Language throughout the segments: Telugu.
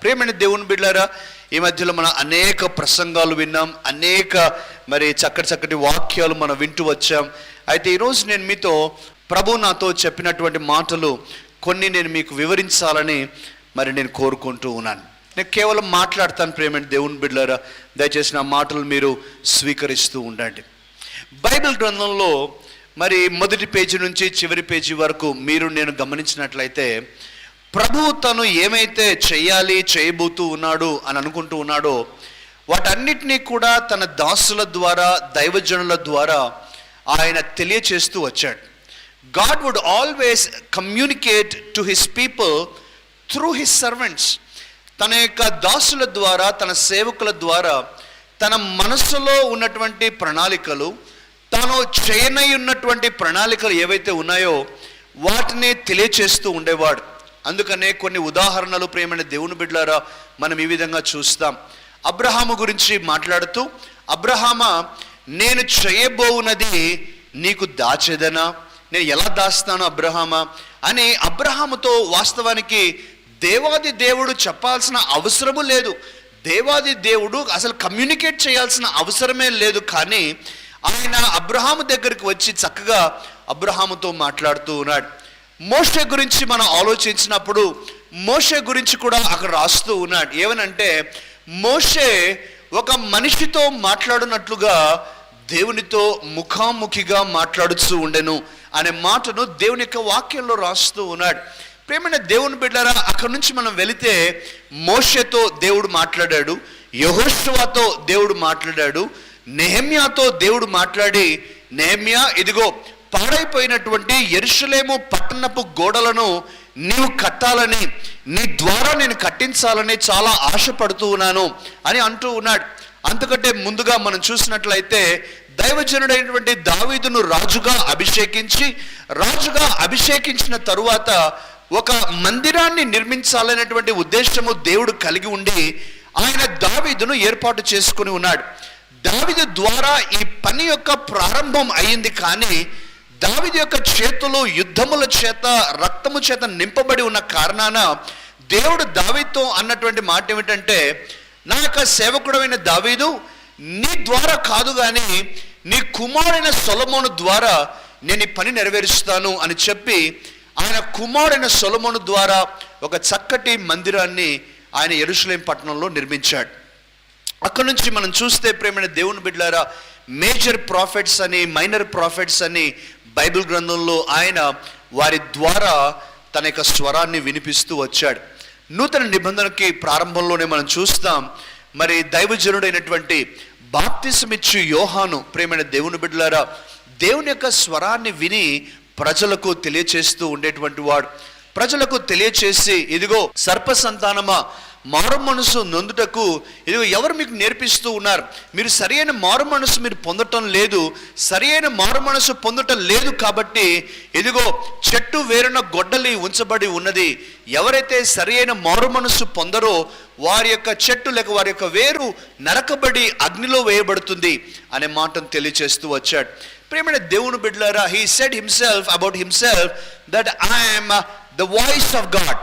ప్రియమైన దేవుని బిడ్డలారా, ఈ మధ్యలో మనం అనేక ప్రసంగాలు విన్నాం, అనేక చక్కటి వాక్యాలు మనం వింటూ వచ్చాం. అయితే ఈరోజు నేను మీతో ప్రభు నాతో చెప్పినటువంటి మాటలు కొన్ని నేను మీకు వివరించాలని నేను కోరుకుంటూ ఉన్నాను. నేను కేవలం మాట్లాడతాను. ప్రియమైన దేవుని బిడ్డలారా, దయచేసి నా మాటలు మీరు స్వీకరిస్తూ ఉండండి. బైబిల్ గ్రంథంలో మొదటి పేజీ నుంచి చివరి పేజీ వరకు మీరు నేను గమనించినట్లయితే ప్రభువు తను ఏమైతే చేయబోతూ ఉన్నాడు అని అనుకుంటూ ఉన్నాడో వాటన్నిటినీ కూడా తన దాసుల ద్వారా, దైవజనుల ద్వారా ఆయన తెలియచేస్తూ వచ్చాడు. God would always communicate to his people through his servants. తన యొక్క దాసుల ద్వారా, తన సేవకుల ద్వారా తన మనసులో ఉన్నటువంటి ప్రణాళికలు, తాను చేయనై ఉన్నటువంటి ప్రణాళికలు ఏవైతే ఉన్నాయో వాటిని తెలియచేస్తూ ఉండేవాడు. అందుకనే కొన్ని ఉదాహరణలు ప్రియమైన దేవుని బిడ్డలారా మనం ఈ విధంగా చూస్తాం. అబ్రహాము గురించి మాట్లాడుతూ, అబ్రహామా, నేను చేయబోవున్నది నీకు దాచేదనా? నేను ఎలా దాస్తాను అబ్రహామా అని అబ్రహాముతో వాస్తవానికి దేవాది దేవుడు చెప్పాల్సిన అవసరము లేదు. దేవాది దేవుడు అసలు కమ్యూనికేట్ చేయాల్సిన అవసరమే లేదు. కానీ ఆయన అబ్రహాము దగ్గరికి వచ్చి చక్కగా అబ్రహాముతో మాట్లాడుతూ ఉన్నాడు. మోషే గురించి మనం ఆలోచించినప్పుడు మోషే గురించి కూడా అక్కడ రాస్తూ ఉన్నాడు. ఏమనంటే, మోషే ఒక మనిషితో మాట్లాడునట్లుగా దేవునితో ముఖాముఖిగా మాట్లాడుతూ ఉండెను అనే మాటను దేవుని యొక్క వాక్యంలో రాస్తూ ఉన్నాడు. ప్రియమైన దేవుని బిడ్డలారా, అక్కడి నుంచి మనం వెళితే మోషేతో దేవుడు మాట్లాడాడు, యెహోషువతో దేవుడు మాట్లాడాడు, నెహెమ్యాతో దేవుడు మాట్లాడి, నెహెమ్యా, ఇదిగో పాడైపోయినటువంటి యెరూషలేము పట్టణపు గోడలను నీవు కట్టాలని, నీ ద్వారా నేను కట్టించాలని చాలా ఆశపడుతూ ఉన్నాను అని అంటూ ఉన్నాడు. అంతకంటే ముందుగా మనం చూసినట్లయితే దైవజనుడైనటువంటి దావీదును రాజుగా అభిషేకించిన తరువాత ఒక మందిరాన్ని నిర్మించాలనేటువంటి ఉద్దేశము దేవుడు కలిగి ఉండి ఆయన దావీదును ఏర్పాటు చేసుకుని ఉన్నాడు. దావీదు ద్వారా ఈ పని యొక్క ప్రారంభం అయింది. కానీ దావీదు యొక్క చేతులు యుద్ధముల చేత, రక్తము చేత నింపబడి ఉన్న కారణాన దేవుడు దావీదుతో అన్నటువంటి మాట ఏమిటంటే, నా యొక్క సేవకుడైన దావీదు, నీ ద్వారా కాదు కానీ నీ కుమారుడైన సొలొమోను ద్వారా నేను ఈ పని నెరవేరుస్తాను అని చెప్పి ఆయన కుమారుడైన సొలొమోను ద్వారా ఒక చక్కటి మందిరాన్ని ఆయన యెరూషలేము పట్టణంలో నిర్మించాడు. అక్కడి నుంచి మనం చూస్తే ప్రియమైన దేవుని బిడ్డలారా, మేజర్ ప్రాఫిట్స్ అని, మైనర్ ప్రాఫిట్స్ అని బైబిల్ గ్రంథంలో ఆయన వారి ద్వారా తన యొక్క స్వరాన్ని వినిపిస్తూ వచ్చాడు. నూతన నిబంధనకి ప్రారంభంలోనే మనం చూస్తాం, దైవజనుడైనటువంటి బాప్తిసమిచ్చు యోహాను ప్రియమైన దేవుని బిడ్డలారా దేవుని యొక్క స్వరాన్ని విని ప్రజలకు తెలియచేస్తూ ఉండేటువంటి వాడు. ప్రజలకు తెలియచేసి, ఇదిగో సర్ప సంతానమా, మారు మనసు నొందుటకు ఇదిగో ఎవరు మీకు నేర్పిస్తూ ఉన్నారు? మీరు సరి అయిన మారు మనసు మీరు పొందటం లేదు. సరి అయిన మారు మనసు పొందటం లేదు కాబట్టి ఇదిగో చెట్టు వేరున గొడ్డలి ఉంచబడి ఉన్నది. ఎవరైతే సరి అయిన మారు మనసు పొందరో వారి యొక్క చెట్టు లేక వారి యొక్క వేరు నరకబడి అగ్నిలో వేయబడుతుంది అనే మాటను తెలియచేస్తూ వచ్చాడు. ప్రియమైన దేవుని బిడ్డలారా, he said himself about himself that I am the voice of God.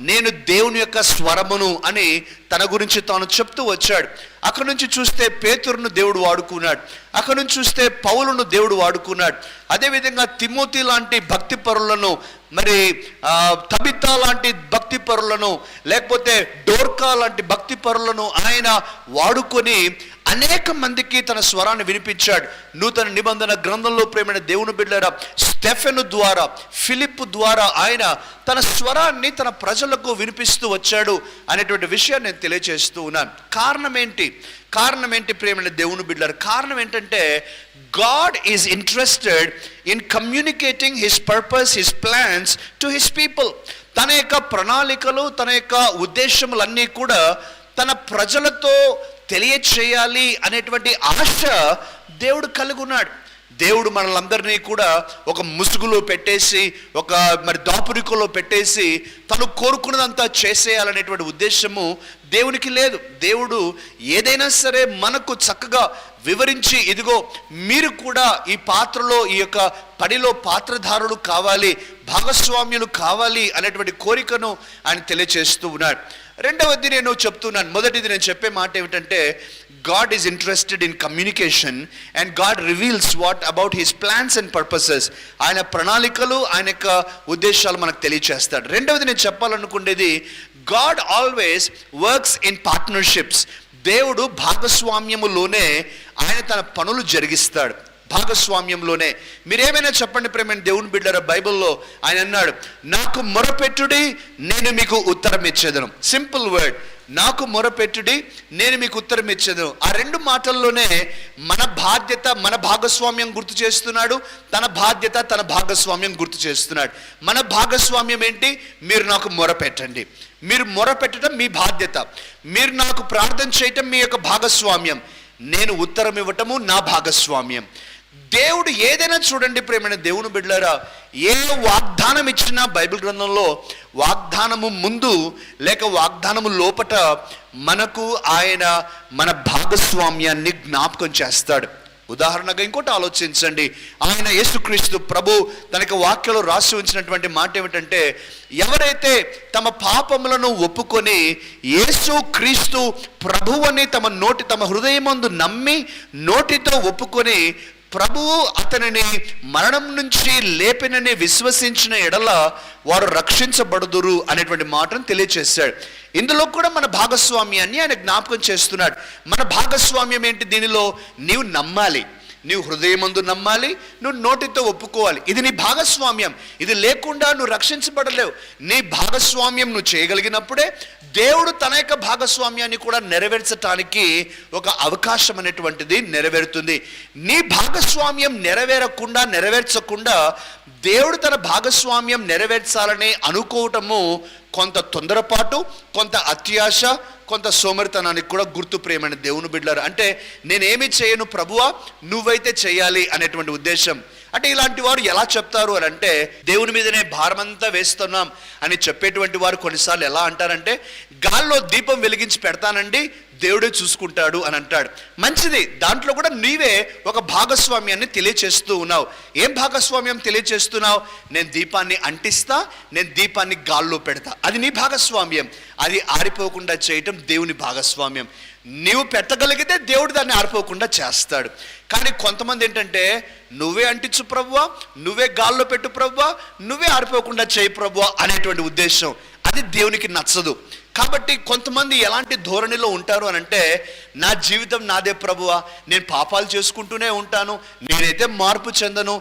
నేను దేవుని యొక్క స్వరమును అని తన గురించి తాను చెప్తూ వచ్చాడు. అక్కడ నుంచి చూస్తే పేతురును దేవుడు వాడుకున్నాడు. అక్కడ నుంచి చూస్తే పౌలును దేవుడు వాడుకున్నాడు. అదేవిధంగా తిమోతి లాంటి భక్తి పరులను, మరి తబితా లాంటి భక్తి పరులను, లేకపోతే డోర్కా లాంటి భక్తి పరులను ఆయన వాడుకొని అనేక మందికి తన స్వరాన్ని వినిపించాడు. నూతన నిబంధన గ్రంథంలో ప్రేమైన దేవుని బిడ్డలారా, స్టెఫెను ద్వారా, ఫిలిప్ ద్వారా ఆయన తన స్వరాన్ని తన ప్రజలకు వినిపిస్తూ వచ్చాడు అనేటువంటి విషయాన్ని నేను తెలియజేస్తూ ఉన్నాను. కారణం ఏంటి ప్రేమైన దేవుని బిడ్డలారా? కారణం ఏంటంటే God is interested in communicating his purpose, his plans to his people. తన యొక్క ప్రణాళికలు, తన యొక్క ఉద్దేశములన్నీ కూడా తన ప్రజలతో తెలియచేయాలి అనేటువంటి ఆశ దేవుడు కలిగి ఉన్నాడు. దేవుడు మనలందరినీ కూడా ఒక ముసుగులో పెట్టేసి, ఒక మరి దాపురికలో పెట్టేసి తను కోరుకున్నదంతా చేసేయాలనేటువంటి ఉద్దేశము దేవునికి లేదు. దేవుడు ఏదైనా సరే మనకు చక్కగా వివరించి, ఇదిగో మీరు కూడా ఈ పాత్రలో, ఈ యొక్క పనిలో పాత్రధారులు కావాలి, భాగస్వామ్యులు కావాలి అనేటువంటి కోరికను ఆయన తెలియచేస్తూ ఉన్నాడు. రెండవది నేను చెప్తున్నాను. మొదటిది నేను చెప్పే మాట ఏమిటంటే, God is interested in communication and God reveals what about his plans and purposes. ఆయన ప్రణాళికలు, ఆయన యొక్క ఉద్దేశాలు మనకు తెలియచేస్తాడు. రెండవది నేను చెప్పాలనుకునేది, God always works in partnerships. దేవుడు భాగస్వామ్యములోనే ఆయన తన పనులు జరిగిస్తాడు. భాగస్వామ్యంలోనే. మీరేమైనా చెప్పండి ప్రేమైన దేవుని బిడ్డలారా, బైబిల్లో ఆయన అన్నాడు, నాకు మొరపెట్టుడి నేను మీకు ఉత్తరం ఇచ్చేదను. సింపుల్ వర్డ్, నాకు మొరపెట్టుడి నేను మీకు ఉత్తరం ఇచ్చేదను. ఆ రెండు మాటల్లోనే మన బాధ్యత, మన భాగస్వామ్యం గుర్తు చేస్తున్నాడు. తన బాధ్యత, తన భాగస్వామ్యం గుర్తు చేస్తున్నాడు. మన భాగస్వామ్యం ఏంటి? మీరు నాకు మొరపెట్టండి. మీరు మొరపెట్టడం మీ బాధ్యత. మీరు నాకు ప్రార్థన చేయటం మీ యొక్క భాగస్వామ్యం. నేను ఉత్తరం ఇవ్వటము నా భాగస్వామ్యం. దేవుడు ఏదైనా చూడండి ప్రేమైన దేవుని బిడ్డలారా, ఏ వాగ్దానం ఇచ్చినా బైబిల్ గ్రంథంలో వాగ్దానము ముందు లేక వాగ్దానము లోపట మనకు ఆయన మన భాగస్వామ్యాన్ని జ్ఞాపకం చేస్తాడు. ఉదాహరణగా ఇంకోటి ఆలోచించండి. ఆయన యేసుక్రీస్తు ప్రభు తనకి వాక్యంలో రాసి ఉంచినటువంటి మాట ఏమిటంటే, ఎవరైతే తమ పాపములను ఒప్పుకొని యేసుక్రీస్తు ప్రభువని తమ హృదయమందు నమ్మి నోటితో ఒప్పుకొని ప్రభువు అతనిని మరణం నుంచి లేపినని విశ్వసించిన ఎడల వారు రక్షించబడుదురు అనేటువంటి మాటను తెలియచేశాడు. ఇందులో కూడా మన భాగస్వామ్యాన్ని ఆయన జ్ఞాపకం చేస్తున్నాడు. మన భాగస్వామ్యం ఏంటి? దీనిలో నీవు నమ్మాలి, నీవు హృదయమందు నమ్మాలి, నువ్వు నోటితో ఒప్పుకోవాలి. ఇది నీ భాగస్వామ్యం. ఇది లేకుండా నువ్వు రక్షించబడలేవు. నీ భాగస్వామ్యం నువ్వు చేయగలిగినప్పుడే దేవుడు తన యొక్క భాగస్వామ్యాన్ని కూడా నెరవేర్చటానికి ఒక అవకాశం అనేటువంటిది నెరవేరుతుంది. నీ భాగస్వామ్యం నెరవేర్చకుండా దేవుడు తన భాగస్వామ్యం నెరవేర్చాలని అనుకోవటము కొంత తొందరపాటు, కొంత అత్యాశ, కొంత సోమరితనానికి కూడా గుర్తు ప్రేమైన దేవుని బిడ్డలారా. అంటే నేనేమి చేయను ప్రభువా, నువ్వైతే చేయాలి అనేటువంటి ఉద్దేశం. అంటే ఇలాంటి వారు ఎలా చెప్తారు అని అంటే, దేవుని మీదనే భారమంతా వేస్తున్నాం అని చెప్పేటువంటి వారు కొన్నిసార్లు ఎలా అంటారంటే, గాల్లో దీపం వెలిగించి పెడతానండి, దేవుడే చూసుకుంటాడు అని అంటాడు. మంచిది, దాంట్లో కూడా నీవే ఒక భాగస్వామ్యాన్ని తెలియచేస్తూ ఉన్నావు. ఏం భాగస్వామ్యం తెలియచేస్తున్నావు? నేను దీపాన్ని అంటిస్తా, నేను దీపాన్ని గాల్లో పెడతా. అది నీ భాగస్వామ్యం. అది ఆరిపోకుండా చేయటం దేవుని భాగస్వామ్యం. నీవు పెట్టగలిగితే దేవుడు దాన్ని ఆరిపోకుండా చేస్తాడు. కానీ కొంతమంది ఏంటంటే, నువ్వే అంటించు ప్రభువా, నువ్వే గాల్లో పెట్టు ప్రభువా, నువ్వే ఆరిపోకుండా చేయి ప్రభువా అనేటువంటి ఉద్దేశం. అది దేవునికి నచ్చదు. కాబట్టి కొంతమంది ఎలాంటి ధోరణిలో ఉంటారు అని అంటే, నా జీవితం నాదే ప్రభువా, నేను పాపాలు చేసుకుంటూనే ఉంటాను, నేనైతే మార్పు చెందను,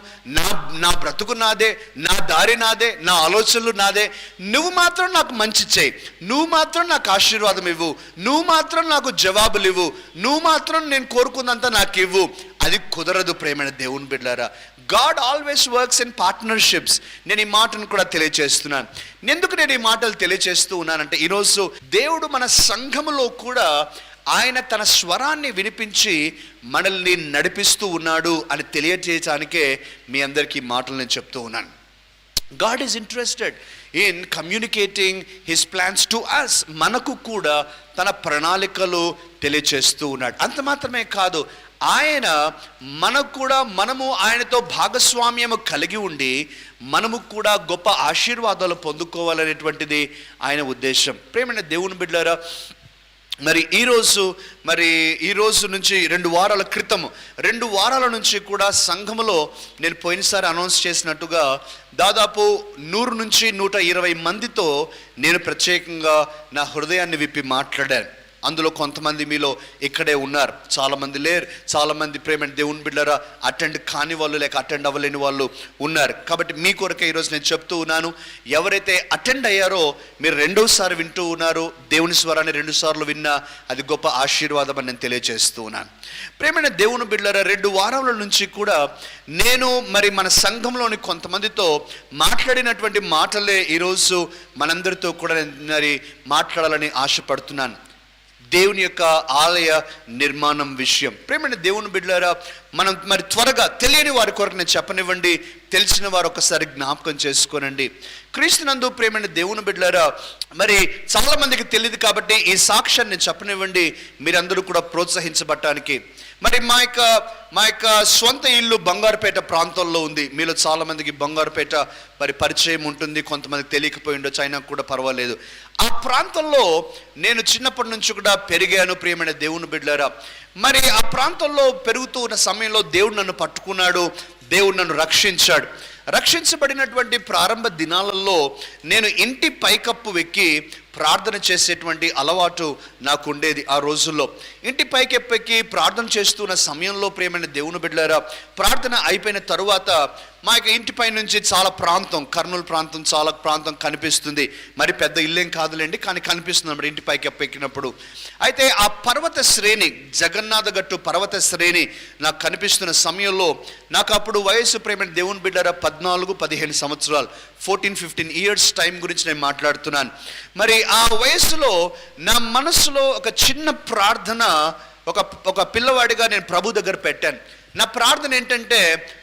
నా బ్రతుకు నాదే, నా దారి నాదే, నా ఆలోచనలు నాదే, నువ్వు మాత్రం నాకు మంచి చేయి, నువ్వు మాత్రం నాకు ఆశీర్వాదం ఇవ్వు, నువ్వు మాత్రం నాకు జవాబులు ఇవ్వు, నువ్వు మాత్రం నేను కోరుకున్నంత నాకు ఇవ్వు అది కుదరదు ప్రేమైన దేవుని బిడ్డలారా. God always works in partnerships. నేను ఈ మాటను కూడా తెలియజేస్తున్నాను. ఎందుకు నేను ఈ మాటలు తెలియజేస్తూ ఉన్నానంటే, ఈరోజు దేవుడు మన సంఘములో కూడా ఆయన తన స్వరాన్ని వినిపించి మనల్ని నడిపిస్తూ ఉన్నాడు అని తెలియజేయడానికే మీ అందరికీ మాటలు నేను చెప్తూ ఉన్నాను. God is interested in communicating his plans to us. మనకు కూడా తన ప్రణాళికలు తెలియచేస్తూ ఉన్నాడు. అంత మాత్రమే కాదు, ఆయన మనకు కూడా, మనము ఆయనతో భాగస్వామ్యము కలిగి ఉండి మనము కూడా గొప్ప ఆశీర్వాదాలు పొందుకోవాలనేటువంటిది ఆయన ఉద్దేశం. ప్రేమైన దేవుని బిడ్డలారా, మరి ఈరోజు నుంచి 2 వారాల క్రితం 2 వారాల నుంచి కూడా సంఘములో నేను పోయినసారి అనౌన్స్ చేసినట్టుగా దాదాపు 100 నుంచి 120 మందితో నేను ప్రత్యేకంగా నా హృదయాన్ని విప్పి మాట్లాడాను. అందులో కొంతమంది మీలో ఇక్కడే ఉన్నారు, చాలామంది లేరు. చాలామంది ప్రేమ దేవుని బిడ్డలారా అటెండ్ కాని వాళ్ళు, లేక అటెండ్ అవ్వలేని వాళ్ళు ఉన్నారు. కాబట్టి మీ కొరకే ఈరోజు నేను చెప్తూ ఉన్నాను. ఎవరైతే అటెండ్ అయ్యారో మీరు 2వసారి వింటూ ఉన్నారు, దేవుని స్వరాన్ని 2 సార్లు విన్నా అది గొప్ప ఆశీర్వాదం అని నేను తెలియజేస్తూ ఉన్నాను. ప్రేమైన దేవుని బిడ్డలారా, 2 వారాల నుంచి కూడా నేను మన సంఘంలోని కొంతమందితో మాట్లాడినటువంటి మాటలే ఈరోజు మనందరితో కూడా మాట్లాడాలని ఆశపడుతున్నాను. దేవుని యొక్క ఆలయ నిర్మాణం విషయం. ప్రేమైన దేవుని బిడ్డలారా, మనం త్వరగా తెలియని వారి కొరకు నేను చెప్పనివ్వండి, తెలిసిన వారు ఒకసారి జ్ఞాపకం చేసుకోనండి. క్రీస్తునందు ప్రేమైన దేవుని బిడ్డలారా, చాలా మందికి తెలియదు కాబట్టి ఈ సాక్ష్యాన్ని చెప్పనివ్వండి, మీరందరూ కూడా ప్రోత్సహించబడటానికి. మా యొక్క సొంత ఇల్లు బంగారుపేట ప్రాంతంలో ఉంది. మీలో చాలా మందికి బంగారుపేట పరిచయం ఉంటుంది, కొంతమందికి తెలియకపోయి ఉండొచ్చు, అయినా కూడా పర్వాలేదు. ఆ ప్రాంతంలో నేను చిన్నప్పటి నుంచి కూడా పెరిగాను ప్రియమైన దేవుని బిడ్డలారా. ఆ ప్రాంతంలో పెరుగుతూ ఉన్న సమయంలో దేవుడు నన్ను పట్టుకున్నాడు, దేవుడు నన్ను రక్షించాడు. రక్షించబడినటువంటి ప్రారంభ దినాలలో నేను ఇంటి పైకప్పు ఎక్కి ప్రార్థన చేసేటువంటి అలవాటు నాకు ఉండేది. ఆ రోజుల్లో ఇంటి పైకెక్కి ప్రార్థన చేస్తున్న సమయంలో ప్రియమైన దేవుని బిడ్డలారా, ప్రార్థన అయిపోయిన తరువాత మా యొక్క ఇంటిపై నుంచి చాలా ప్రాంతం, కర్నూలు ప్రాంతం, చాలా ప్రాంతం కనిపిస్తుంది. పెద్ద ఇల్లేం కాదులేండి, కానీ కనిపిస్తుంది అన్నమాట ఇంటి పైకి ఎక్కినప్పుడు. అయితే ఆ పర్వత శ్రేణి, జగన్నాథ గట్టు పర్వత శ్రేణి నాకు కనిపిస్తున్న సమయంలో నాకు అప్పుడు వయసు ప్రేమ దేవుని బిడ్డరా 14-15 సంవత్సరాలు, 14-15 ఇయర్స్ టైం గురించి నేను మాట్లాడుతున్నాను. ఆ వయసులో నా మనసులో ఒక చిన్న ప్రార్థన, ఒక పిల్లవాడిగా నేను ప్రభు దగ్గర పెట్టాను. నా ప్రార్థన ఏంటంటే,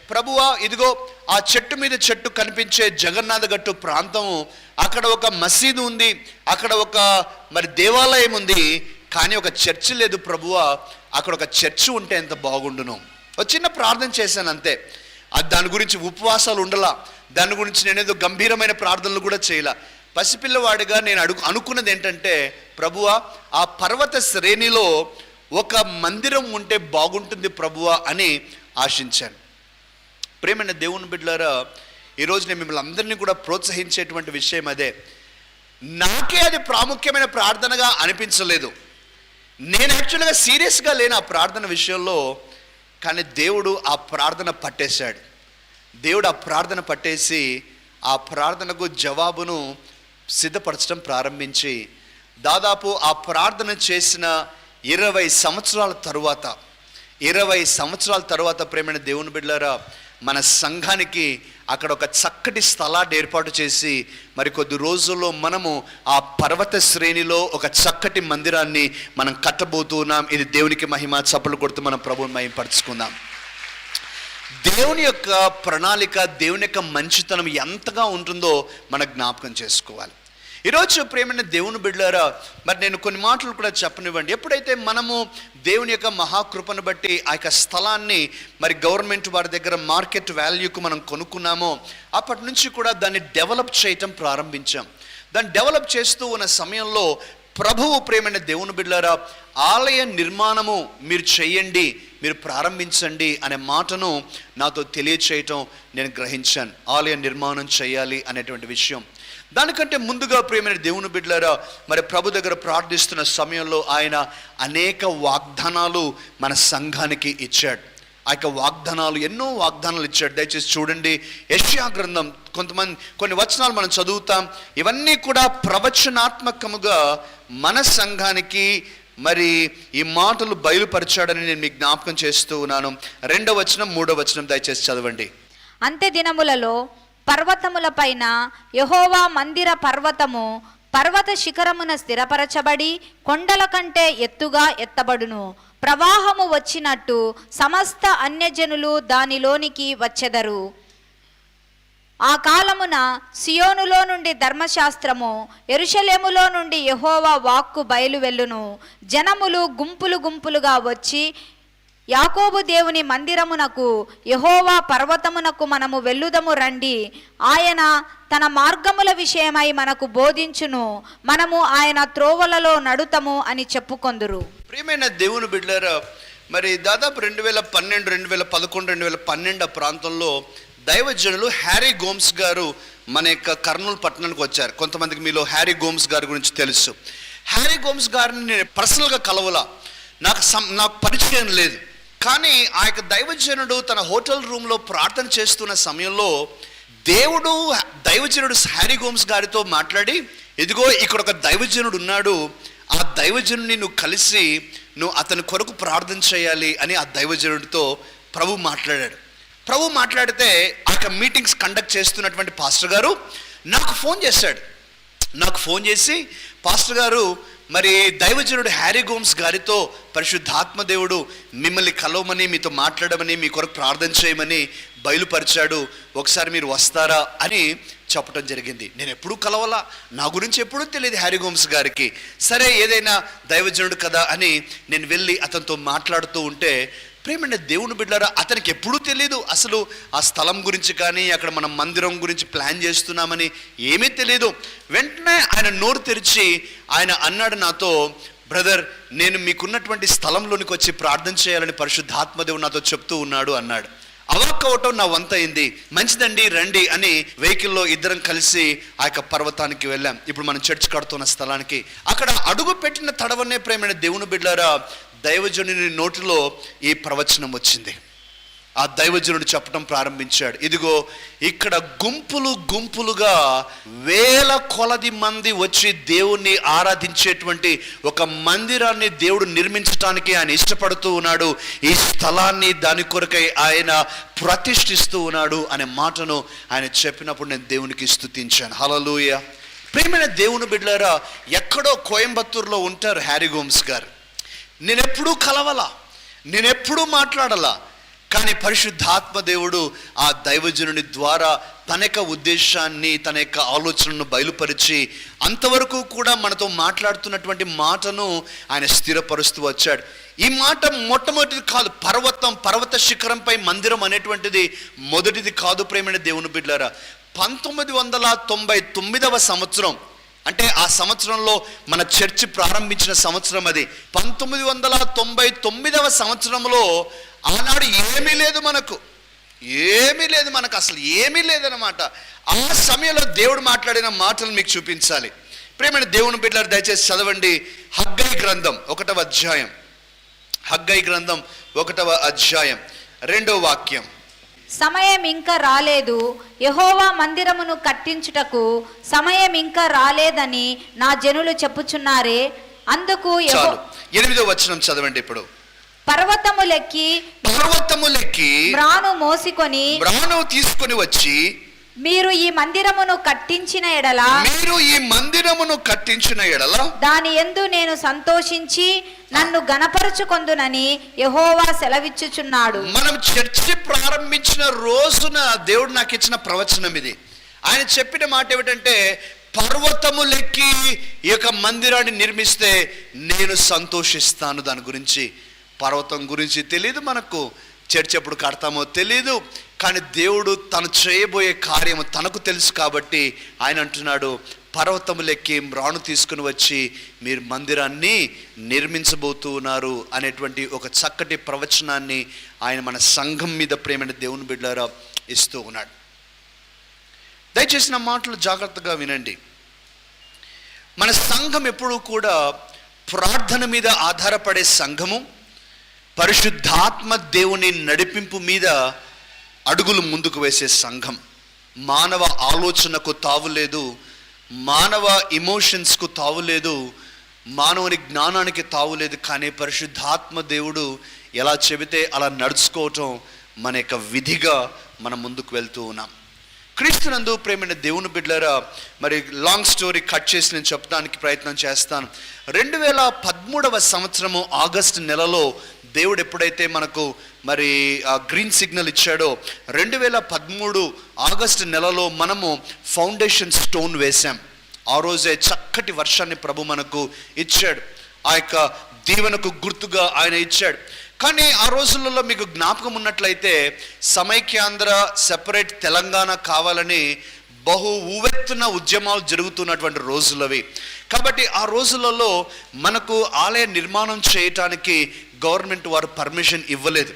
ప్రభువా, ఇదిగో ఆ చెట్టు మీద చెట్టు కనిపించే జగన్నాథ గట్టు ప్రాంతము, అక్కడ ఒక మసీదు ఉంది, అక్కడ ఒక దేవాలయం ఉంది, కానీ ఒక చర్చి లేదు ప్రభువా. అక్కడ ఒక చర్చి ఉంటే ఎంత బాగుండును. ఒక చిన్న ప్రార్థన చేశాను అంతే. దాని గురించి ఉపవాసాలు ఉండలా, దాని గురించి నేనేదో గంభీరమైన ప్రార్థనలు కూడా చేయలా. పసిపిల్లవాడిగా నేను అనుకున్నది ఏంటంటే, ప్రభువా, ఆ పర్వత శ్రేణిలో ఒక మందిరం ఉంటే బాగుంటుంది ప్రభువా అని ఆశించాను. ప్రేమైన దేవుని బిడ్డలారా, ఈరోజు నేను మిమ్మల్ని అందరినీ కూడా ప్రోత్సహించేటువంటి విషయం అదే. నాకే అది ప్రాముఖ్యమైన ప్రార్థనగా అనిపించలేదు. నేను యాక్చువల్గా సీరియస్గా లేను ఆ ప్రార్థన విషయంలో, కానీ దేవుడు ఆ ప్రార్థన పట్టేశాడు. దేవుడు ఆ ప్రార్థన పట్టేసి ఆ ప్రార్థనకు జవాబును సిద్ధపరచడం ప్రారంభించి, దాదాపు ఆ ప్రార్థన చేసిన 20 సంవత్సరాల తరువాత ప్రేమైన దేవుని బిడ్డలారా, మన సంఘానికి అక్కడ ఒక చక్కటి స్థలాన్ని ఏర్పాటు చేసి కొద్ది రోజుల్లో మనము ఆ పర్వత శ్రేణిలో ఒక చక్కటి మందిరాన్ని మనం కట్టబోతున్నాం. ఇది దేవునికి మహిమ. చప్పలు కొడుతూ మనం ప్రభువుని మహిమపరుచుకుందాం. దేవుని యొక్క ప్రణాళిక, దేవుని యొక్క మంచితనం ఎంతగా ఉంటుందో మనం జ్ఞాపకం చేసుకోవాలి. ఈరోజు ప్రేమైన దేవుని బిడ్డలారా, నేను కొన్ని మాటలు కూడా చెప్పనివ్వండి. ఎప్పుడైతే మనము దేవుని యొక్క మహాకృపను బట్టి ఆ యొక్క స్థలాన్ని గవర్నమెంట్ వారి దగ్గర మార్కెట్ వాల్యూకు మనం కొనుక్కున్నామో, అప్పటి నుంచి కూడా దాన్ని డెవలప్ చేయటం ప్రారంభించాం. దాన్ని డెవలప్ చేస్తూ ఉన్న సమయంలో ప్రభువు ప్రేమైన దేవుని బిడ్డలారా, ఆలయ నిర్మాణము మీరు చేయండి, మీరు ప్రారంభించండి అనే మాటను నాతో తెలియచేయటం నేను గ్రహించాను. ఆలయ నిర్మాణం చేయాలి అనేటువంటి విషయం. దానికంటే ముందుగా ప్రియమైన దేవుని బిడ్డలారా, ప్రభు దగ్గర ప్రార్థిస్తున్న సమయంలో ఆయన అనేక వాగ్దానాలు మన సంఘానికి ఇచ్చాడు. ఆ యొక్క వాగ్దానాలు, ఎన్నో వాగ్దానాలు ఇచ్చాడు. దయచేసి చూడండి, యెషయా గ్రంథం కొన్ని వచనాలు మనం చదువుతాం. ఇవన్నీ కూడా ప్రవచనాత్మకముగా మన సంఘానికి మరి ఈ మాటలు బయలుపరిచాడని నేను మీకు జ్ఞాపకం చేస్తూ ఉన్నాను. 2వ వచనం 3వ వచనం దయచేసి చదవండి. అంత్య దినములలో పర్వతముల పైన యెహోవా మందిర పర్వతము పర్వత శిఖరమున స్థిరపరచబడి కొండల కంటే ఎత్తుగా ఎత్తబడును. ప్రవాహము వచ్చినట్టు సమస్త అన్యజనులు దానిలోనికి వచ్చెదరు. ఆ కాలమున సియోనులో నుండి ధర్మశాస్త్రము, యెరూషలేములో నుండి యెహోవా వాక్కు బయలువెల్లును. జనములు గుంపులు గుంపులుగా వచ్చి యాకోబు దేవుని మందిరమునకు, యెహోవా పర్వతమునకు మనము వెళ్ళుదము రండి. ఆయన తన మార్గముల విషయమై మనకు బోధించును, మనము ఆయన త్రోవలలో నడుతము అని చెప్పుకొందురు. ప్రియమైన దేవుని బిడ్డలారా, మరి దాదాపు 2012, 2011, 2012 ప్రాంతంలో దైవజనులు హ్యారీ గోమ్స్ గారు మన యొక్క కర్నూలు పట్టణానికి వచ్చారు. కొంతమందికి మీలో హ్యారీ గోమ్స్ గారి గురించి తెలుసు. హ్యారీ గోమ్స్ గారిని నేను పర్సనల్గా కలవలా, నాకు పరిచయం లేదు. కానీ ఆ యొక్క దైవజనుడు తన హోటల్ రూమ్లో ప్రార్థన చేస్తున్న సమయంలో దైవజనుడు హ్యారీ గోమ్స్ గారితో మాట్లాడి, ఇదిగో ఇక్కడ ఒక దైవజనుడు ఉన్నాడు, ఆ దైవజనుడిని నువ్వు కలిసి నువ్వు అతని కొరకు ప్రార్థన చేయాలి అని ఆ దైవజనుడితో ప్రభు మాట్లాడాడు. ప్రభు మాట్లాడితే ఆ మీటింగ్స్ కండక్ట్ చేస్తున్నటువంటి పాస్టర్ గారు నాకు ఫోన్ చేశాడు. నాకు ఫోన్ చేసి, పాస్టర్ గారు, మరి దైవజనుడు హ్యారీ గోమ్స్ గారితో పరిశుద్ధాత్మ దేవుడు మిమ్మల్ని కలవమని, మీతో మాట్లాడమని, మీ కొరకు ప్రార్థన చేయమని బయలుపరిచాడు, ఒకసారి మీరు వస్తారా అని చెప్పడం జరిగింది. నేను ఎప్పుడూ కలవలా, నా గురించి ఎప్పుడూ తెలియదు హ్యారీ గోమ్స్ గారికి. సరే, ఏదైనా దైవజనుడు కదా అని నేను వెళ్ళి అతనితో మాట్లాడుతూ ఉంటే, ప్రేమైన దేవుని బిడ్డలారా, అతనికి ఎప్పుడూ తెలియదు అసలు ఆ స్థలం గురించి కానీ, అక్కడ మనం మందిరం గురించి ప్లాన్ చేస్తున్నామని ఏమీ తెలియదు. వెంటనే ఆయన నోరు తెరిచి ఆయన అన్నాడు నాతో, బ్రదర్, నేను మీకున్నటువంటి స్థలంలోనికి వచ్చి ప్రార్థన చేయాలని పరిశుద్ధాత్మదేవుడు నాతో చెప్తూ ఉన్నాడు అన్నాడు. అవాక్కవటం నా వంత అయింది. మంచిదండి, రండి అని వెహికల్లో ఇద్దరం కలిసి ఆ యొక్క పర్వతానికి వెళ్ళాం. ఇప్పుడు మనం చర్చ్ కడుతున్న స్థలానికి. అక్కడ అడుగు పెట్టిన తడవనే ప్రేమైన దేవుని బిడ్డలారా, దైవజనుని నోటిలో ఈ ప్రవచనం వచ్చింది. ఆ దైవజనుడు చెప్పడం ప్రారంభించాడు, ఇదిగో ఇక్కడ గుంపులు గుంపులుగా వేల కొలది మంది వచ్చి దేవుణ్ణి ఆరాధించేటువంటి ఒక మందిరాన్ని దేవుడు నిర్మించడానికి ఆయన ఇష్టపడుతూ ఉన్నాడు. ఈ స్థలాన్ని దాని కొరకై ఆయన ప్రతిష్ఠిస్తూ ఉన్నాడు అనే మాటను ఆయన చెప్పినప్పుడు నేను దేవునికి స్తుతించాను. హల్లెలూయా. ప్రియమైన దేవుని బిడ్డలారా, ఎక్కడో కోయంబత్తూరులో ఉంటారు హ్యారీ గోమ్స్ గారు. నేనెప్పుడూ కలవలా, నేనెప్పుడూ మాట్లాడలా. కానీ పరిశుద్ధాత్మ దేవుడు ఆ దైవజనుని ద్వారా తన యొక్క ఉద్దేశాన్ని, తన యొక్క ఆలోచనను బయలుపరిచి అంతవరకు కూడా మనతో మాట్లాడుతున్నటువంటి మాటను ఆయన స్థిరపరుస్తూ వచ్చాడు. ఈ మాట మొట్టమొదటిది కాదు, పర్వత శిఖరంపై మందిరం అనేటువంటిది మొదటిది కాదు. ప్రేమైన దేవుని బిడ్డలారా, 1999వ సంవత్సరం, అంటే ఆ సంవత్సరంలో మన చర్చి ప్రారంభించిన సంవత్సరం అది. 1999వ సంవత్సరంలో ఆనాడు ఏమీ లేదు మనకు అసలు ఏమీ లేదనమాట. ఆ సమయంలో దేవుడు మాట్లాడిన మాటలు మీకు చూపించాలి. ప్రేమైన దేవుని బిడ్డలారా, దయచేసి చదవండి హగ్గై గ్రంథం 1వ అధ్యాయం. హగ్గై గ్రంథం 1వ అధ్యాయం 2వ వాక్యం. సమయం ఇంకా రాలేదు, యెహోవా మందిరమును కట్టించుటకు సమయం ఇంకా రాలేదని నా జనులు చెప్పుచున్నారే. అందుకు 8వ వచనం చదవండి ఇప్పుడు. పర్వతములెక్కి మ్రాను తీసుకొని వచ్చి మీరు ఈ మందిరమును కట్టించిన ఎడల దాని యందు నేను సంతోషించి నన్ను గణపరచుకొందునని యెహోవా సెలవిచ్చుచున్నాడు. మనం చర్చి ప్రారంభించిన రోజున దేవుడు నాకు ఇచ్చిన ప్రవచనం ఇది. ఆయన చెప్పిన మాట ఏమిటంటే, పర్వతములెక్కి ఈ యొక్క మందిరాన్ని నిర్మిస్తే నేను సంతోషిస్తాను. దాని గురించి, పర్వతం గురించి తెలియదు మనకు, చర్చ్ ఎప్పుడు కడతామో తెలియదు, కానీ దేవుడు తను చేయబోయే కార్యము తనకు తెలుసు కాబట్టి ఆయన అంటున్నాడు, పర్వతములెక్కి మ్రాను తీసుకుని వచ్చి మీరు మందిరాన్ని నిర్మించబోతూ ఉన్నారు అనేటువంటి ఒక చక్కటి ప్రవచనాన్ని ఆయన మన సంఘం మీద ప్రేమైన దేవుని బిడ్డలారా ఇస్తూ ఉన్నాడు. దయచేసి నా మాటలు జాగ్రత్తగా వినండి. మన సంఘం ఎప్పుడూ కూడా ప్రార్థన మీద ఆధారపడే సంఘము, పరిశుద్ధాత్మ దేవుని నడిపింపు మీద అడుగులు ముందుకు వేసే సంఘం. మానవ ఆలోచనకు తావులేదు, మానవ ఇమోషన్స్కు తావులేదు, మానవుని జ్ఞానానికి తావులేదు, కానీ పరిశుద్ధాత్మ దేవుడు ఎలా చెబితే అలా నడుచుకోవటం మన యొక్క విధిగా మనం ముందుకు వెళ్తూ ఉన్నాం. క్రీస్తునందు ప్రేమైన దేవుని బిడ్డలారా, మరి లాంగ్ స్టోరీ కట్ చేసి నేను చెప్పడానికి ప్రయత్నం చేస్తాను. 2013వ సంవత్సరము ఆగస్టు నెలలో దేవుడు ఎప్పుడైతే మనకు మరి గ్రీన్ సిగ్నల్ ఇచ్చాడో, 2013 ఆగస్టు నెలలో మనము ఫౌండేషన్ స్టోన్ వేశాం. ఆ రోజే చక్కటి వర్షాన్ని ప్రభు మనకు ఇచ్చాడు. ఆ యొక్క దీవెనకు గుర్తుగా ఆయన ఇచ్చాడు. కానీ ఆ రోజులలో మీకు జ్ఞాపకం ఉన్నట్లయితే సమైక్యాంధ్ర, సెపరేట్ తెలంగాణ కావాలని బహు ఉవ్వెత్తున ఉద్యమాలు జరుగుతున్నటువంటి రోజులవి. కాబట్టి ఆ రోజులలో మనకు ఆలయ నిర్మాణం చేయటానికి గవర్నమెంట్ వారు పర్మిషన్ ఇవ్వలేదు.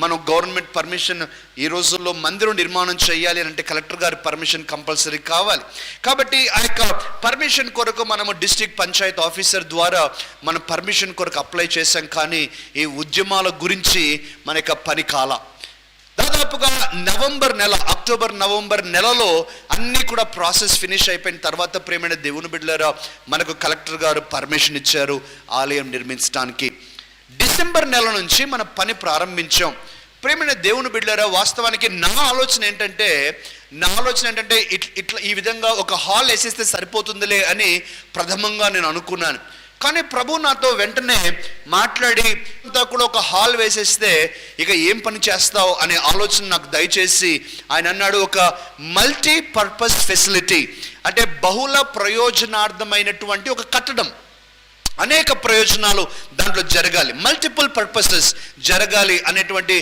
మనం గవర్నమెంట్ పర్మిషన్, ఈ రోజుల్లో మందిరం నిర్మాణం చేయాలి అంటే కలెక్టర్ గారి పర్మిషన్ కంపల్సరీ కావాలి. కాబట్టి ఆ యొక్క పర్మిషన్ కొరకు మనము డిస్ట్రిక్ట్ పంచాయత్ ఆఫీసర్ ద్వారా మనం పర్మిషన్ కొరకు అప్లై చేశాం. కానీ ఈ ఉద్యమాల గురించి మన యొక్క పని కాల. దాదాపుగా అక్టోబర్ నవంబర్ నెలలో అన్నీ కూడా ప్రాసెస్ ఫినిష్ అయిపోయిన తర్వాత ప్రేమైన దేవుని బిడ్డలారా, మనకు కలెక్టర్ గారు పర్మిషన్ ఇచ్చారు ఆలయం నిర్మించడానికి. డిసెంబర్ నెల నుంచి మన పని ప్రారంభించాం. ప్రేమైన దేవుని బిడ్డలారా, వాస్తవానికి నా ఆలోచన ఏంటంటే ఇట్లా ఈ విధంగా ఒక హాల్ వేసేస్తే సరిపోతుందిలే అని ప్రథమంగా నేను అనుకున్నాను. కానీ ప్రభు నాతో వెంటనే మాట్లాడి, అంతా కూడా ఒక హాల్ వేసేస్తే ఇక ఏం పని చేస్తావు అనే ఆలోచన నాకు దయచేసి ఆయన అన్నాడు, ఒక మల్టీ పర్పస్ ఫెసిలిటీ అంటే బహుళ ప్రయోజనార్థమైనటువంటి ఒక కట్టడం, అనేక ప్రయోజనాలు దాంట్లో జరగాలి, మల్టిపుల్ పర్పసెస్ జరగాలి అనేటువంటి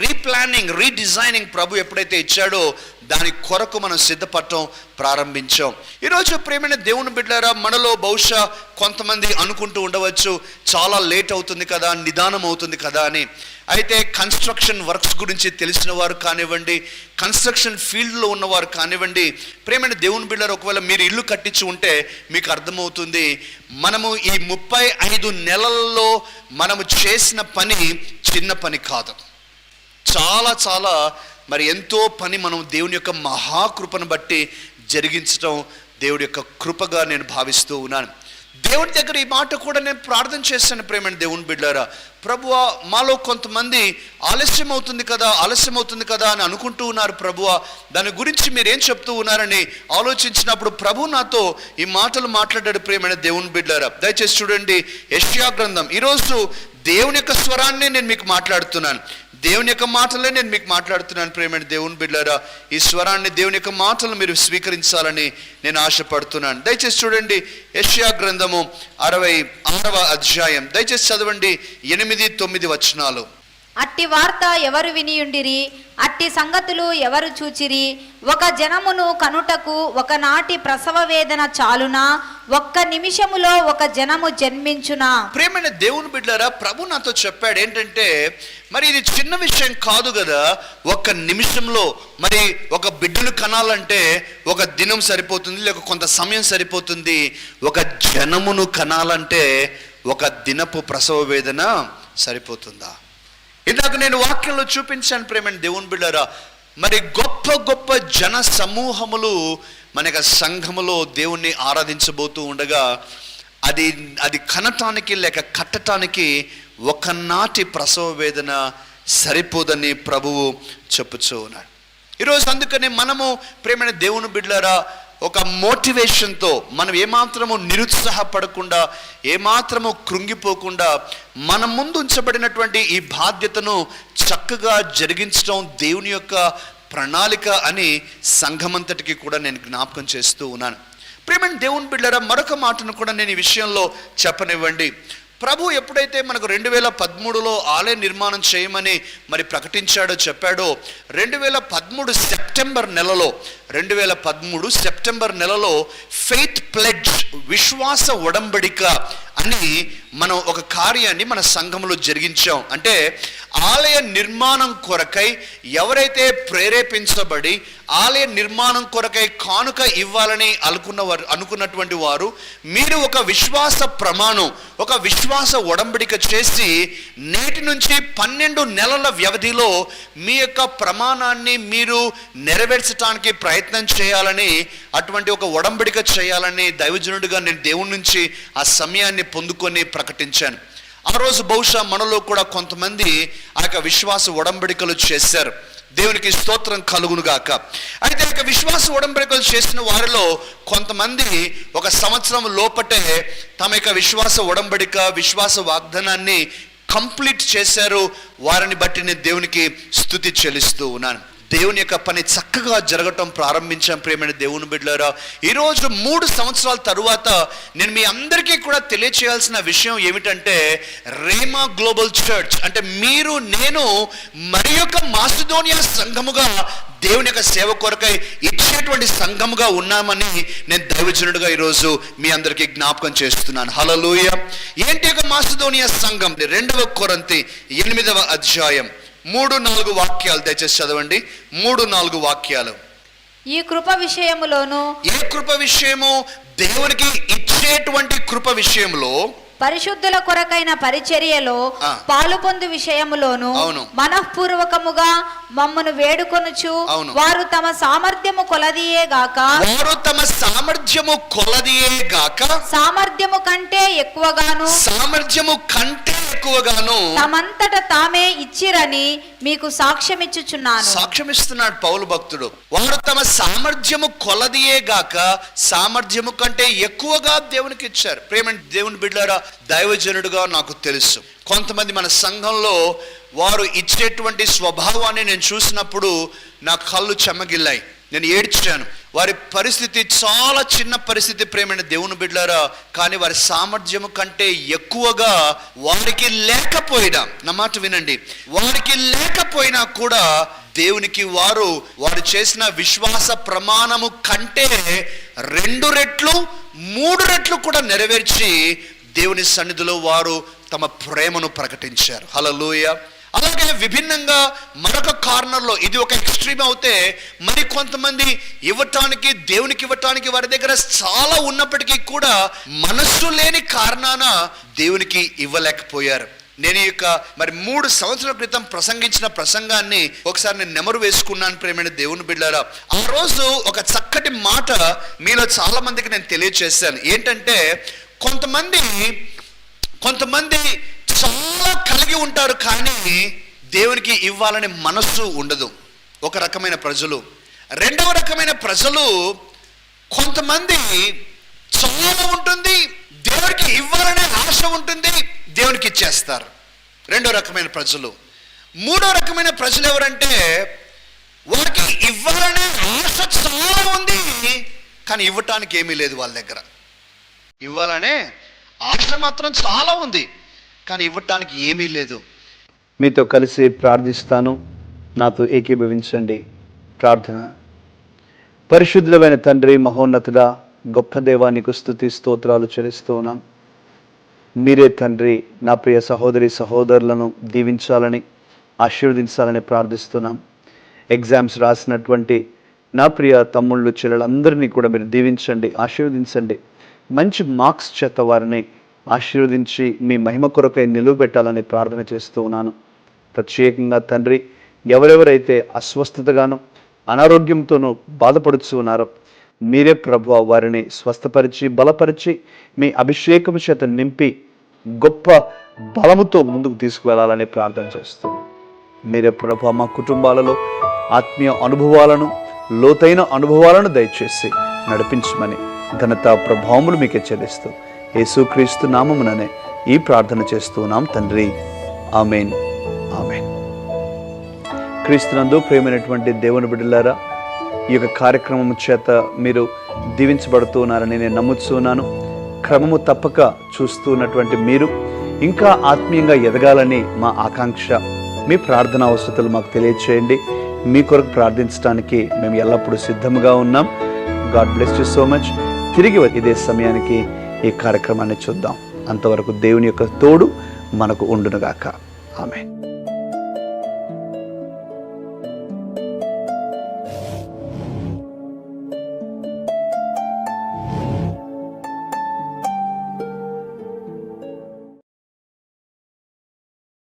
రీప్లానింగ్, రీడిజైనింగ్ ప్రభు ఎప్పుడైతే ఇచ్చాడో దాని కొరకు మనం సిద్ధపడటం ప్రారంభించాం. ఈరోజు ప్రేమైన దేవుని బిడ్డలారా, మనలో బహుశా కొంతమంది అనుకుంటూ ఉండవచ్చు, చాలా లేట్ అవుతుంది కదా, నిదానం అవుతుంది కదా అని. అయితే కన్స్ట్రక్షన్ వర్క్స్ గురించి తెలిసిన వారు కానివ్వండి, కన్స్ట్రక్షన్ ఫీల్డ్లో ఉన్నవారు కానివ్వండి, ప్రేమైన దేవుని బిడ్డలారా, ఒకవేళ మీరు ఇల్లు కట్టించి ఉంటే మీకు అర్థమవుతుంది, మనము ఈ 35 నెలల్లో మనము చేసిన పని చిన్న పని కాదు. చాలా చాలా మరి ఎంతో పని మనం దేవుని యొక్క మహాకృపను బట్టి జరిగించడం దేవుడి యొక్క కృపగా నేను భావిస్తూ ఉన్నాను. దేవుని దగ్గర ఈ మాట కూడా నేను ప్రార్థన చేశాను. ప్రేమైన దేవుని బిడ్డలారా, ప్రభువా, మాలో కొంతమంది ఆలస్యం అవుతుంది కదా అని అనుకుంటూ ఉన్నారు. ప్రభువా, దాని గురించి మీరేం చెప్తూ ఉన్నారని ఆలోచించినప్పుడు ప్రభు నాతో ఈ మాటలు మాట్లాడాడు. ప్రేమైన దేవుని బిడ్డలారా, దయచేసి చూడండి యెషయా గ్రంథం. ఈరోజు దేవుని యొక్క స్వరాన్ని నేను మీకు మాట్లాడుతున్నాను, దేవుని యొక్క మాటలే నేను మీకు మాట్లాడుతున్నాను. ప్రేమైన దేవుని బిడ్డలారా, ఈ స్వరాన్ని, దేవుని యొక్క మాటలు మీరు స్వీకరించాలని నేను ఆశపడుతున్నాను. దయచేసి చూడండి యెషయా గ్రంథము 66వ అధ్యాయం, దయచేసి చదవండి 8-9 వచనాలు. అట్టి వార్త ఎవరు వినియుండిరి, అట్టి సంగతులు ఎవరు చూచిరి? ఒక జనమును కనుటకు ఒకనాటి ప్రసవ వేదన చాలునా? ఒక్క నిమిషములో ఒక జనము జన్మించునా? ప్రేమైన దేవుని బిడ్డలారా, ప్రభు నాతో చెప్పాడు ఏంటంటే, మరి ఇది చిన్న విషయం కాదు కదా. ఒక్క నిమిషంలో మరి ఒక బిడ్డను కనాలంటే ఒక దినం సరిపోతుంది, లేక కొంత సమయం సరిపోతుంది. ఒక జనమును కనాలంటే ఒక దినపు ప్రసవ వేదన సరిపోతుందా? ఇందాక నేను వాక్యంలో చూపించాను. ప్రేమైన దేవుని బిడ్డలారా, మరి గొప్ప గొప్ప జన సమూహములు మన యొక్క సంఘములో దేవుణ్ణి ఆరాధించబోతూ ఉండగా అది కనటానికి లేక కట్టటానికి ఒకనాటి ప్రసవ వేదన సరిపోదని ప్రభువు చెప్పుచూ ఉన్నాడు. ఈరోజు అందుకని మనము ప్రేమైన దేవుని బిడ్డలారా, ఒక మోటివేషన్తో మనం ఏమాత్రము నిరుత్సాహపడకుండా, ఏమాత్రము కృంగిపోకుండా మన ముందు ఉంచబడినటువంటి ఈ బాధ్యతను చక్కగా జరిగించడం దేవుని యొక్క ప్రణాళిక అని సంఘమంతటికి కూడా నేను జ్ఞాపకం చేస్తూ ఉన్నాను. ప్రేమైన దేవుని బిడ్డలారా, మరొక మాటను కూడా నేను ఈ విషయంలో చెప్పనివ్వండి. ప్రభు ఎప్పుడైతే మనకు 2013లో ఆలయ నిర్మాణం చేయమని మరి ప్రకటించాడో, చెప్పాడో, 2013 సెప్టెంబర్ నెలలో ఫెయిత్ ప్లెడ్జ్, విశ్వాస ఒడంబడిక అని మనం ఒక కార్యాన్ని మన సంఘంలో జరిగించాం. అంటే ఆలయ నిర్మాణం కొరకై ఎవరైతే ప్రేరేపించబడి ఆలయ నిర్మాణం కొరకై కానుక ఇవ్వాలని అనుకున్నటువంటి వారు, మీరు ఒక విశ్వాస ప్రమాణం, ఒక విశ్వాస ఒడంబడిక చేసి నేటి నుంచి 12 నెలల వ్యవధిలో మీ యొక్క ప్రమాణాన్ని మీరు నెరవేర్చడానికి ప్రయత్నం చేయాలని, అటువంటి ఒక ఒడంబడిక చేయాలని దైవజనుడిగా నేను దేవుని నుంచి ఆ సమయాన్ని వాక్యాన్ని పొందుకొని ప్రకటించాను. ఆ రోజు బహుశా మనలో కూడా కొంతమంది ఆ యొక్క విశ్వాస ఉడంబడికలు చేశారు. దేవునికి స్తోత్రం కలుగును గాక. అయితే ఆ విశ్వాస ఉడంబడికలు చేసిన వారిలో కొంతమంది 1 సంవత్సరం లోపటే తమ యొక్క విశ్వాస ఉడంబడిక, విశ్వాస వాగ్దానాన్ని కంప్లీట్ చేశారు. వారిని బట్టి నేను దేవునికి స్తుతి చెల్లిస్తూ ఉన్నాను. దేవుని యొక్క పని చక్కగా జరగటం ప్రారంభించాం. ప్రియమైన దేవుని బిడ్డలారా, ఈరోజు 3 సంవత్సరాల తరువాత నేను మీ అందరికీ కూడా తెలియచేయాల్సిన విషయం ఏమిటంటే, రేమా గ్లోబల్ చర్చ్ అంటే మీరు నేను మరి యొక్క మాసిదోనియా సంఘముగా దేవుని యొక్క సేవ కొరకై ఇచ్చేటువంటి సంఘముగా ఉన్నామని నేను దైవజనుడిగా ఈరోజు మీ అందరికీ జ్ఞాపకం చేస్తున్నాను. హల్లెలూయా. ఏంటి యొక్క మాసిదోనియా సంఘం? 2 కొరింథీ 8వ అధ్యాయం 3-4 వాక్యాలు దయచేసి చదవండి. 3-4 వాక్యాలు. ఈ కృప విషయములోను, ఏ కృప విషయము? దేవునికి ఇచ్చేటువంటి కృప విషయంలో, పరిశుద్ధుల కొరకైన పరిచర్యలో పాలు పొందు విషయములోను మనఃపూర్వకముగా మమ్మను వేడుకొనుచు, వారు తమ సామర్థ్యము కొలదియే గాక, సామర్థ్యము కంటే ఎక్కువగాను, తమంతట తామే ఇచ్చిరని మీకు సాక్ష్యమిచ్చుచున్నాను. సాక్ష్యమిస్తున్నాడు పౌలు భక్తుడు. వారు తమ సామర్థ్యము కొలదియే గాక సామర్థ్యము కంటే ఎక్కువగా దేవునికి ఇచ్చారు. ప్రేమ దేవుని బిడ్డలారా, దైవజనుడుగా నాకు తెలుసు కొంతమంది మన సంఘంలో వారు ఇచ్చేటువంటి స్వభావాన్ని నేను చూసినప్పుడు నా కళ్ళు చెమ్మగిల్లాయి, నేను ఏడ్చాను. వారి పరిస్థితి చాలా చిన్న పరిస్థితి ప్రేమైన దేవుని బిడ్డలారా, కానీ వారి సామర్థ్యము కంటే ఎక్కువగా వారికి లేకపోయినా, నా మాట వినండి, వారికి లేకపోయినా కూడా దేవునికి వారు చేసిన విశ్వాస ప్రమాణము కంటే 2 రెట్లు 3 రెట్లు కూడా నెరవేర్చి దేవుని సన్నిధిలో వారు తమ ప్రేమను ప్రకటించారు. హల్లెలూయా. అలాగే విభిన్నంగా మరొక కార్నర్లో, ఇది ఒక ఎక్స్ట్రీమ్ అవుతే, మరి కొంతమంది దేవునికి ఇవ్వటానికి వారి దగ్గర చాలా ఉన్నప్పటికీ కూడా మనస్సు లేని కారణాన దేవునికి ఇవ్వలేకపోయారు. నేను మరి 3 సంవత్సరాల క్రితం ప్రసంగించిన ప్రసంగాన్ని ఒకసారి నేను నెమరు వేసుకున్నాను. ప్రేమైన దేవుని బిడ్డలారా, ఆ రోజు ఒక చక్కటి మాట మీలో చాలా మందికి నేను తెలియచేశాను. ఏంటంటే, కొంతమంది చాలా కలిగి ఉంటారు కానీ దేవునికి ఇవ్వాలనే మనస్సు ఉండదు. ఒక రకమైన ప్రజలు. 2వ రకమైన ప్రజలు, కొంతమంది చాలా ఉంటుంది, దేవునికి ఇవ్వాలనే ఆశ ఉంటుంది, దేవునికి ఇచ్చేస్తారు. 2వ రకమైన ప్రజలు. 3వ రకమైన ప్రజలు ఎవరంటే, వారికి ఇవ్వాలనే ఆశ చాలా ఉంది కానీ ఇవ్వటానికి ఏమీ లేదు వాళ్ళ దగ్గర. ఇవ్వాలనే ఆశ మాత్రం చాలా ఉంది కానీ ఇవ్వటానికి ఏమీ లేదు. మీతో కలిసి ప్రార్థిస్తాను, నాతో ఏకీభవించండి. ప్రార్థన. పరిశుద్ధులైన తండ్రి, మహోన్నతుడా, గొప్ప దేవా, నీకు స్తుతి స్తోత్రాలు చెల్లిస్తూ ఉన్నాం. మీరే తండ్రి నా ప్రియ సహోదరి సహోదరులను దీవించాలని ఆశీర్వదించాలని ప్రార్థిస్తున్నాం. ఎగ్జామ్స్ రాసినటువంటి నా ప్రియ తమ్ముళ్ళు చెల్లెలందరినీ కూడా మీరు దీవించండి, ఆశీర్వదించండి. మంచి మార్క్స్ చేత వారిని ఆశీర్వదించి మీ మహిమ కొరకై నిలువబెట్టాలని ప్రార్థన చేస్తూ ఉన్నాను. ప్రత్యేకంగా తండ్రి, ఎవరెవరైతే అస్వస్థతగానో అనారోగ్యంతోనూ బాధపడుతూ ఉన్నారో మీరే ప్రభువా వారిని స్వస్థపరిచి బలపరిచి మీ అభిషేకం చేత నింపి గొప్ప బలముతో ముందుకు తీసుకువెళ్ళాలని ప్రార్థన చేస్తూ, మీరే ప్రభువా మా కుటుంబాలలో ఆత్మీయ అనుభవాలను, లోతైన అనుభవాలను దయచేసి నడిపించమని ఘనత ప్రభావములు మీకే చెల్లిస్తూ యేసుక్రీస్తు నామముననే ఈ ప్రార్థన చేస్తున్నాం తండ్రి. ఆమేన్, ఆమేన్. క్రీస్తునందు ప్రియమైనటువంటి దేవుని బిడ్డలారా, ఈ యొక్క కార్యక్రమం చేత మీరు దీవించబడుతున్నారని నేను నమ్ముతున్నాను. క్రమము తప్పక చూస్తున్నటువంటి మీరు ఇంకా ఆత్మీయంగా ఎదగాలని మా ఆకాంక్ష. మీ ప్రార్థన అవసరతలు మాకు తెలియచేయండి. మీ కొరకు ప్రార్థించడానికి మేము ఎల్లప్పుడూ సిద్ధంగా ఉన్నాం. God bless you so much. తిరిగి ఇదే సమయానికి ఈ కార్యక్రమాన్ని చూద్దాం. అంతవరకు దేవుని యొక్క తోడు మనకు ఉండునుగాక. ఆమేన్.